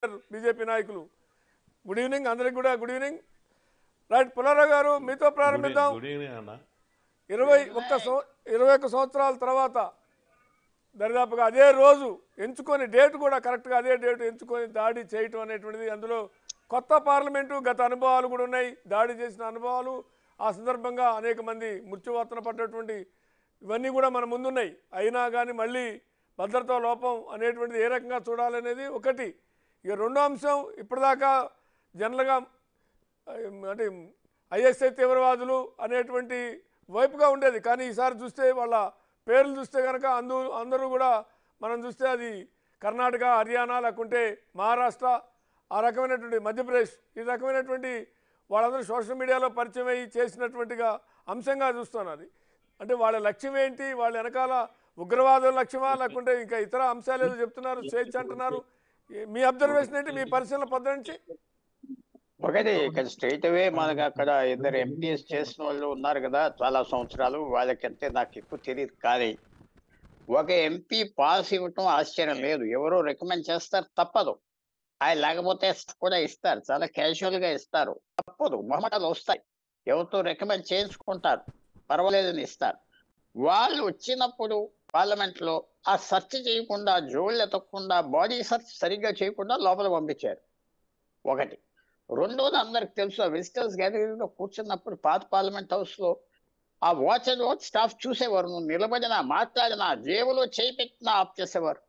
BJP నాయకులు. Good evening అందరికి కూడా. Good evening. రైట్, పుల్లారావు గారు మీతో ప్రారంభిద్దాం. గుడ్ ఈవినింగ్ అన్న. 21 సంవత్సరాల తర్వాత దరిదాపుగా అదే రోజు ఎంచుకొని, డేట్ కూడా కరెక్ట్గా అదే డేట్ ఎంచుకొని దాడి చేయటం అనేటువంటిది, అందులో కొత్త పార్లమెంటు, గత అనుభవాలు కూడా ఉన్నాయి, దాడి చేసిన అనుభవాలు, ఆ సందర్భంగా అనేక మంది మృత్యువార్తన పడ్డటువంటి ఇవన్నీ కూడా మన ముందున్నాయి. అయినా కానీ మళ్ళీ భద్రతా లోపం అనేటువంటిది ఏ రకంగా చూడాలనేది ఒకటి. ఇక రెండో అంశం, ఇప్పటిదాకా జనరల్గా అంటే ఐఎస్ఐ తీవ్రవాదులు అనేటువంటి వైపుగా ఉండేది, కానీ ఈసారి చూస్తే వాళ్ళ పేర్లు చూస్తే కనుక అందరూ కూడా మనం చూస్తే అది కర్ణాటక, హర్యానా, లేకుంటే మహారాష్ట్ర, ఆ రకమైనటువంటి మధ్యప్రదేశ్, ఈ రకమైనటువంటి వాళ్ళందరూ సోషల్ మీడియాలో పరిచయం అయ్యి చేసినటువంటిగా అంశంగా చూస్తున్నది. అంటే వాళ్ళ లక్ష్యం ఏంటి, వాళ్ళ వెనకాల ఉగ్రవాదం లక్ష్యమా, లేకుంటే ఇంకా ఇతర అంశాలు ఏదో చెప్తున్నారు, స్వేచ్ఛ అంటున్నారు. మీ అబ్జర్వేషన్ ఏంటి, మీ పరిశీలన పద్ధతి నుంచి? ఒకటి ఇక్కడ స్ట్రైట్ అవే మనకు అక్కడ ఇద్దరు ఎంపీఎస్ చేసిన వాళ్ళు ఉన్నారు కదా, చాలా సంవత్సరాలు, వాళ్ళకంటే నాకు ఎక్కువ తెలియదు. కానీ ఒక ఎంపీ పాస్ ఇవ్వటం ఆశ్చర్యం లేదు, ఎవరో రికమెండ్ చేస్తారు, తప్పదు. ఆయన లేకపోతే కూడా ఇస్తారు, చాలా క్యాజువల్ గా ఇస్తారు, తప్పదు. మొహమాటాలు వస్తాయి, ఎవరితో రికమెండ్ చేయించుకుంటారు, పర్వాలేదని ఇస్తారు. వాళ్ళు వచ్చినప్పుడు పార్లమెంట్ లో ఆ సెర్చ్ చేయకుండా, జోళ్ళు ఎతకకుండా, బాడీ సెర్చ్ సరిగ్గా చేయకుండా లోపల పంపించారు. ఒకటి. రెండోది, అందరికి తెలుసు, విజిటర్స్ గ్యాలరీలో కూర్చున్నప్పుడు పాత పార్లమెంట్ హౌస్ లో ఆ వాచ్ అండ్ వాచ్ స్టాఫ్ చూసేవారు. నువ్వు నిలబడినా, మాట్లాడినా, జేబులో చేయి పెట్టినా ఆఫ్ చేసేవారు.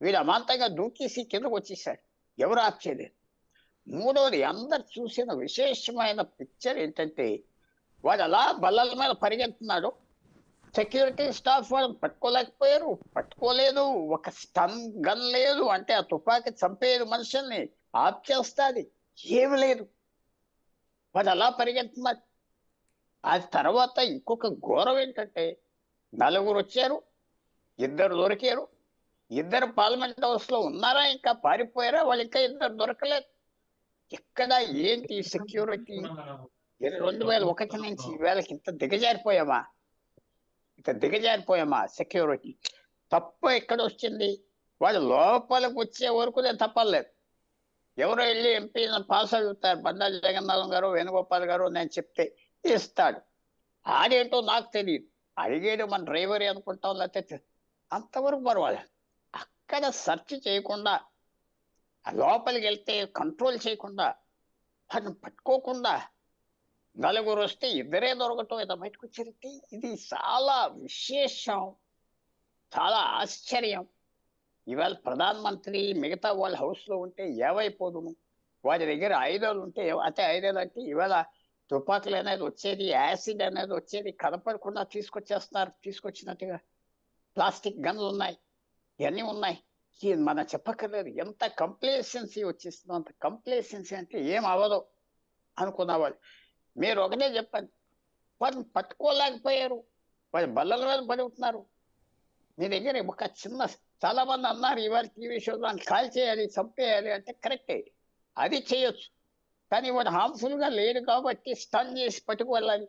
వీడు అమాంతంగా దూకేసి కిందకు వచ్చేసాడు, ఎవరు ఆఫ్ చేయలేదు. మూడోది, అందరు చూసిన విశేషమైన పిక్చర్ ఏంటంటే, వాడు అలా బల్లల మీద పరిగెత్తున్నాడు, సెక్యూరిటీ స్టాఫ్ వాళ్ళని పట్టుకోలేకపోయారు, పట్టుకోలేదు. ఒక స్టన్ గన్ లేదు, అంటే ఆ తుపాకీ చంపేది మనుషుల్ని, ఆఫ్ చేస్తుంది, ఏమి లేదు. వాడు అలా పరిగెత్తున్నారు. ఆ తర్వాత ఇంకొక ఘోరం ఏంటంటే, నలుగురు వచ్చారు, ఇద్దరు దొరికారు. ఇద్దరు పార్లమెంట్ హౌస్ లో ఉన్నారా, ఇంకా పారిపోయారా, వాళ్ళు ఇంకా ఇద్దరు దొరకలేదు. ఎక్కడ ఏంటి సెక్యూరిటీ? 2001 నుంచి ఈవేళకి ఇంత దిగజారిపోయామా, సెక్యూరిటీ? తప్పు ఎక్కడ వచ్చింది? వాళ్ళు లోపలికి వచ్చే వరకు నేను తప్పలేదు. ఎవరో వెళ్ళి ఎంపీ పాస్ అడుగుతారు, బండా జగన్నాథం గారు, వేణుగోపాల్ గారు, నేను చెప్తే ఇస్తాడు. ఆడేంటో నాకు తెలియదు, అడిగేడు మన డ్రైవర్ అనుకుంటాం, లేకపోతే అంతవరకు పర్వాలేదు. అక్కడ సెర్చ్ చేయకుండా, లోపలికి వెళ్తే కంట్రోల్ చేయకుండా, వాటిని పట్టుకోకుండా, నలుగురు వస్తే ఇద్దరే దొరకటం, ఏదో బయటకు వచ్చేది. ఇది చాలా విశేషం, చాలా ఆశ్చర్యం. ఇవాళ ప్రధానమంత్రి మిగతా వాళ్ళ హౌస్ లో ఉంటే ఏమైపోదును, వారి దగ్గర ఆయుధాలు ఉంటే అంటే ఆయుధాలు అంటే ఇవాళ తుపాకులు అనేది వచ్చేది, యాసిడ్ అనేది వచ్చేది, కనపడకుండా తీసుకొచ్చినట్టుగా ప్లాస్టిక్ గన్లు ఉన్నాయి, ఇవన్నీ ఉన్నాయి. మనం చెప్పక్కర్లేదు, ఎంత కంప్లేసెన్సీ వచ్చేస్తుందో. అంత కంప్లేసెన్సీ అంటే ఏం అవ్వదు అనుకున్న వాళ్ళు. మీరు ఒకటే చెప్పండి, వాళ్ళని పట్టుకోలేకపోయారు, వాళ్ళు బల్లల మీద పడుతున్నారు. మీ దగ్గర ఒక చిన్న, చాలా మంది అన్నారు ఇవాళ టీవీ షోలో, కాల్ చేయాలి, చంపేయాలి అంటే కరెక్టే, అది చేయొచ్చు. కానీ వాడు హార్మ్ఫుల్ గా లేడు కాబట్టి స్టన్ చేసి పట్టుకు వెళ్ళాలి.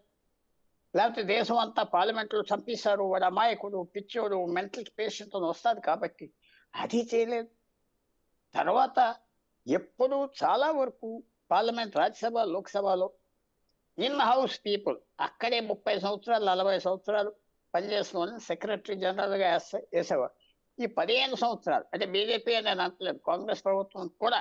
లేకపోతే దేశం అంతా పార్లమెంట్లో చంపేశారు, వాడు అమాయకుడు, పిచ్చోడు, మెంటల్ పేషెంట్ అని వస్తుంది కాబట్టి అది చేయలేదు. తర్వాత ఎప్పుడు చాలా వరకు పార్లమెంట్, రాజ్యసభ, లోక్సభలో ఇన్ హౌస్ పీపుల్ అక్కడే 30 సంవత్సరాలు 40 సంవత్సరాలు పనిచేసిన వాళ్ళని సెక్రటరీ జనరల్గా వేసేవారు. ఈ 15 సంవత్సరాలు అంటే బీజేపీ అని నేను అంటలేదు, కాంగ్రెస్ ప్రభుత్వం కూడా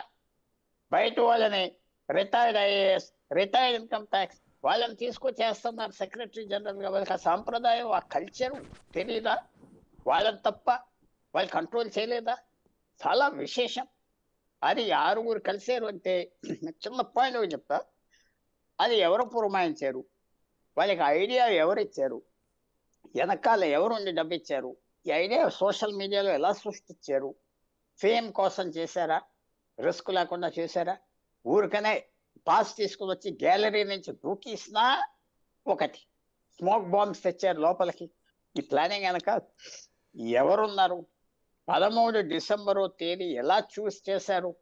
బయట వాళ్ళని, retired IAS, retired income tax వాళ్ళని తీసుకొచ్చేస్తున్నారు సెక్రటరీ జనరల్గా. వాళ్ళకి ఆ సాంప్రదాయం, ఆ కల్చరు తెలీదా? వాళ్ళని తప్ప వాళ్ళు కంట్రోల్ చేయలేదా? చాలా విశేషం. అది 6 కలిసారు అంటే చిన్న పాయింట్ ఒకటి చెప్తా. అది ఎవరు పురమాయించారు, వాళ్ళకి ఐడియా ఎవరు ఇచ్చారు, వెనకాల ఎవరుండి డబ్బు ఇచ్చారు, ఈ ఐడియా సోషల్ మీడియాలో ఎలా సృష్టించారు? ఫేమ్ కోసం చేశారా, రిస్క్ లేకుండా చేశారా? ఊరికనే పాస్ తీసుకుని వచ్చి గ్యాలరీ నుంచి దూకిసినా ఒకటి, స్మోక్ బాంబ్స్ తెచ్చారు లోపలికి. ఈ ప్లానింగ్ వెనక ఎవరున్నారు? 13 డిసెంబరు తేదీ ఎలా చూస్ చేశారు?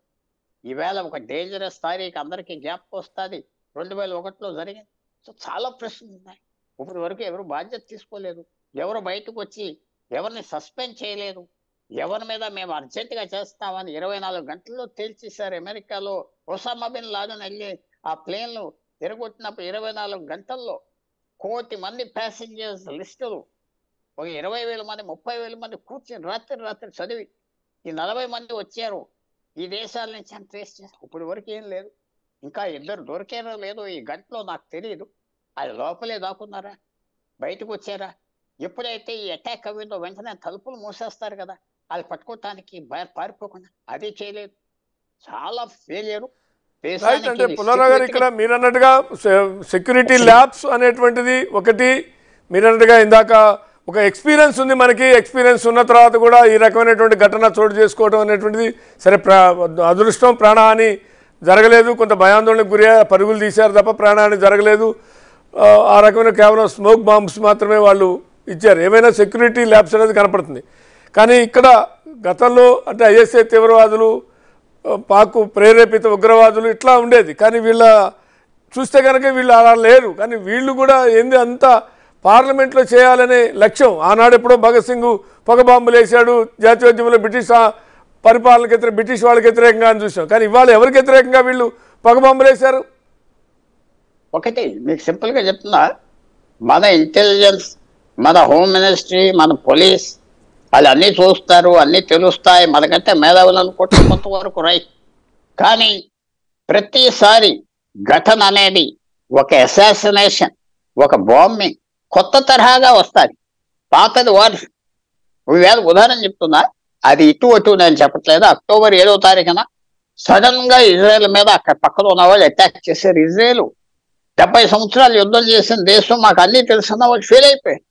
ఈవేళ ఒక డేంజరస్ తారీఖు అందరికీ జ్ఞాపకం వస్తుంది, 2001లో జరిగింది. సో చాలా ప్రశ్నలు ఉన్నాయి. ఇప్పటి వరకు ఎవరు బాధ్యత తీసుకోలేదు, ఎవరు బయటకు వచ్చి ఎవరిని సస్పెండ్ చేయలేదు. ఎవరి మీద మేము అర్జెంటుగా చేస్తామని 24 గంటల్లో తేల్చేశారు. అమెరికాలో ఒసామా బిన్ లాడెన్ వెళ్ళి ఆ ప్లేన్లు తిరగొట్టినప్పుడు 24 గంటల్లో 1,000,000 మంది ప్యాసింజర్స్ లిస్టులు, ఒక 20,000 మంది 30,000 మంది కూర్చొని రాత్రి చదివి ఈ 40 మంది వచ్చారు ఈ దేశాల నుంచి అని ట్రేస్ చేశారు. ఇప్పుడు వరకు ఏం లేదు. ఇంకా 2 దొరికారో లేదో ఈ గంటలో నాకు తెలియదు. అది లోపలే దాక్కున్నారా, బయటకు వచ్చారా? ఎప్పుడైతే ఈ అటాక్ అవ్విందో వెంటనే తలుపులు మూసేస్తారు కదా, అది పట్టుకోవటానికి పారిపోకుండా అది చేయలేదు. చాలా ఫెయిలియర్. రైట్. అంటే పుల్లారావు గారు ఇక్కడ మీరు అన్నట్టుగా సెక్యూరిటీ ల్యాబ్స్ అనేటువంటిది ఒకటి, మీరు అన్నట్టుగా ఇందాక ఒక ఎక్స్పీరియన్స్ ఉంది మనకి. ఎక్స్పీరియన్స్ ఉన్న తర్వాత కూడా ఈ రకమైనటువంటి ఘటన చోటు చేసుకోవడం అనేటువంటిది సరే అదృష్టం, ప్రాణహాని జరగలేదు. కొంత భయాందోళనకు గురి పరుగులు తీశారు తప్ప ప్రాణహాని జరగలేదు. ఆ రకమైన కేవలం స్మోక్ బాంబ్స్ మాత్రమే వాళ్ళు ఇచ్చారు. ఏమైనా సెక్యూరిటీ ల్యాబ్స్ అనేది కనపడుతుంది. కానీ ఇక్కడ గతంలో అంటే ఐఎస్ఐ తీవ్రవాదులు, పాక్ ప్రేరేపిత ఉగ్రవాదులు ఇట్లా ఉండేది. కానీ వీళ్ళ చూస్తే కనుక వీళ్ళు అలా లేరు. కానీ వీళ్ళు కూడా ఏంది అంత పార్లమెంట్లో చేయాలనే లక్ష్యం. ఆనాడు ఎప్పుడో భగత్ సింగ్ పొగ బాంబులు వేశాడు, జాతీయోద్యమంలో బ్రిటిష్ పరిపాలనకి బ్రిటిష్ వాళ్ళకి వ్యతిరేకంగా అని చూసాం. కానీ ఇవాళ ఎవరికి వ్యతిరేకంగా వీళ్ళు పొగ బాంబులు వేశారు? ఒకటి మీకు సింపుల్గా చెప్తున్నా, మన ఇంటెలిజెన్స్, మన హోమ్ మినిస్ట్రీ, మన పోలీస్ వాళ్ళు అన్నీ చూస్తారు, అన్నీ తెలుస్తాయి. మనకంటే మేధావులు అనుకుంటే కొంతవరకు రైట్. కానీ ప్రతిసారి ఘటన అనేది ఒక అసాసినేషన్, ఒక బాంబింగ్ కొత్త తరహాగా వస్తుంది. పాతది వాడు ఉదాహరణ చెప్తున్నా, అది ఇటు నేను చెప్పట్లేదు. అక్టోబర్ 7వ తారీఖున సడన్ గా ఇజ్రాయెల్ మీద అక్కడ పక్కన ఉన్న వాళ్ళు అటాక్ చేశారు. ఇజ్రాయెల్ 70 సంవత్సరాలు యుద్ధం చేసిన దేశం, మాకు అన్నీ తెలుసున్న వాళ్ళు ఫెయిల్ అయిపోయారు.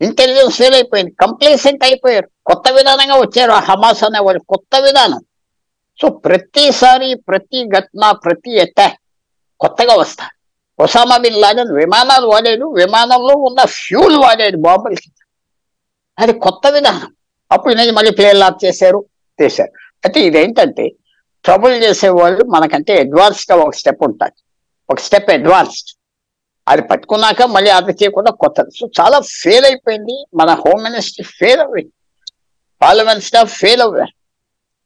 ఇంటెలిజెన్స్ ఫెయిల్ అయిపోయింది, కంప్లీసెంట్ అయిపోయారు. కొత్త విధానంగా వచ్చారు ఆ హమాస్ అనే వాళ్ళు, కొత్త విధానం. సో ప్రతిసారి ప్రతి ఘటన, ప్రతి అటాక్ కొత్తగా వస్తారు. ఒసామా బిన్ లాడెన్ విమానాలు వాడాడు, విమానంలో ఉన్న ఫ్యూల్ వాడాడు బాంబులకి. అది కొత్త విధానం. అప్పుడు నేను మళ్ళీ ప్లేన్ లాక్ చేశారు. అయితే ఇదేంటంటే ట్రబుల్ చేసేవాళ్ళు మనకంటే అడ్వాన్స్గా ఒక స్టెప్ ఉంటుంది, ఒక స్టెప్ అడ్వాన్స్డ్. అది పట్టుకున్నాక మళ్ళీ అది చేయకుండా కొత్తది. సో చాలా ఫెయిల్ అయిపోయింది. మన హోమ్ మినిస్ట్రీ ఫెయిల్ అవ్వింది, పార్లమెంట్ స్టాఫ్ ఫెయిల్ అవ్వారు.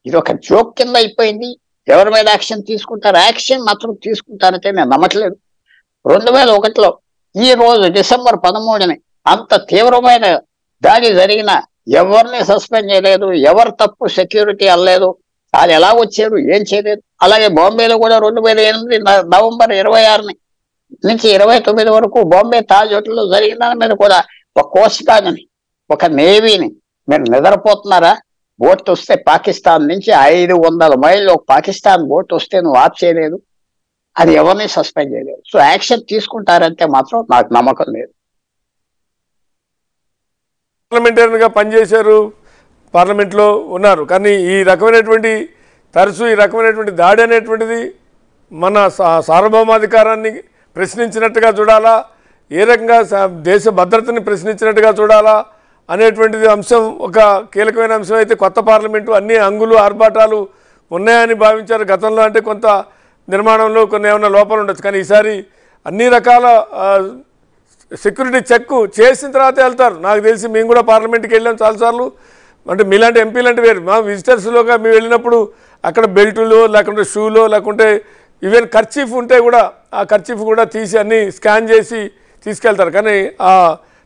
ఇది ఒక జోక్ కింద అయిపోయింది. ఎవరి మీద యాక్షన్ తీసుకుంటారు? యాక్షన్ మాత్రం తీసుకుంటారంటే నేను నమ్మట్లేదు. 2001లో ఈ రోజు డిసెంబర్ 13ని అంత తీవ్రమైన దాడి జరిగిన ఎవరిని సస్పెండ్ చేయలేదు, ఎవరు తప్పు సెక్యూరిటీ అనలేదు, వాళ్ళు ఎలా వచ్చారు ఏం చేయలేదు. అలాగే బాంబేలో కూడా 2008 నవంబర్ 26 నుంచి 29 వరకు బాంబే తాజ్ హోటల్లో జరిగిన దాని మీద కూడా ఒక కోస్ట్ గార్డ్ని, ఒక నేవీని మీరు నిద్రపోతున్నారా? బోట్ వస్తే పాకిస్తాన్ నుంచి 500 మైళ్ళు ఒక పాకిస్తాన్ బోట్ వస్తే నువ్వు ఆఫ్ చేయలేదు, అది ఎవరిని సస్పెండ్ చేయలేదు. సో యాక్షన్ తీసుకుంటారంటే మాత్రం నాకు నమ్మకం లేదు. పార్లమెంటరీగా పనిచేశారు, పార్లమెంట్లో ఉన్నారు. కానీ ఈ రకమైనటువంటి తరచూ ఈ రకమైనటువంటి దాడి అనేటువంటిది మన సార్వభౌమాధికారాన్ని ప్రశ్నించినట్టుగా చూడాలా, ఏ రకంగా దేశ భద్రతని ప్రశ్నించినట్టుగా చూడాలా అనేటువంటిది అంశం ఒక కీలకమైన అంశం. అయితే కొత్త పార్లమెంటు అన్ని అంగులు ఆర్భాటాలు ఉన్నాయని భావించారు గతంలో. అంటే కొంత నిర్మాణంలో కొన్ని ఏమైనా లోపాలు ఉండొచ్చు. కానీ ఈసారి అన్ని రకాల సెక్యూరిటీ చెక్ చేసిన తర్వాత వెళ్తారు. నాకు తెలిసి మేము కూడా పార్లమెంట్కి వెళ్ళాం చాలాసార్లు. అంటే మీలాంటి ఎంపీలు అంటే వేరు, మా విజిటర్స్లోగా మేము వెళ్ళినప్పుడు అక్కడ బెల్టులో లేకుంటే షూలో లేకుంటే ఈవెన్ కర్చీఫ్ ఉంటే కూడా ఆ కర్చీఫ్ కూడా తీసి అన్నీ స్కాన్ చేసి తీసుకెళ్తారు. కానీ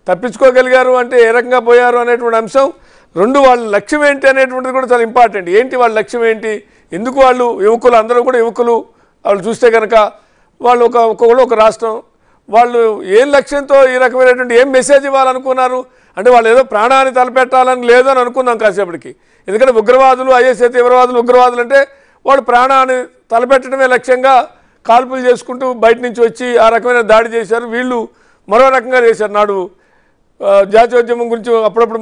తప్పించుకోగలిగారు అంటే ఏ రకంగా పోయారు అనేటువంటి అంశం. రెండు వాళ్ళ లక్ష్యం ఏంటి అనేటువంటిది కూడా చాలా ఇంపార్టెంట్. ఏంటి వాళ్ళ లక్ష్యం ఏంటి, ఎందుకు వాళ్ళు యువకులు, అందరూ కూడా యువకులు. వాళ్ళు చూస్తే కనుక వాళ్ళు ఒక్కొక్కరు ఒక రాష్ట్రం, వాళ్ళు ఏం లక్ష్యంతో ఈ రకమైనటువంటి ఏం మెసేజ్ ఇవ్వాలనుకున్నారు అంటే వాళ్ళు ఏదో ప్రాణాన్ని తలపెట్టాలని లేదని అనుకున్నాం కాసేపటికి. ఎందుకంటే ఉగ్రవాదులు, ఐఎస్ఐ తీవ్రవాదులు, ఉగ్రవాదులు అంటే వాడు ప్రాణాన్ని తలపెట్టడమే లక్ష్యంగా కాల్పులు చేసుకుంటూ బయట నుంచి వచ్చి ఆ రకమైన దాడి చేశారు. వీళ్ళు మరో రకంగా చేశారు. నాడు జాతీయోద్యమం గురించి అప్పుడప్పుడు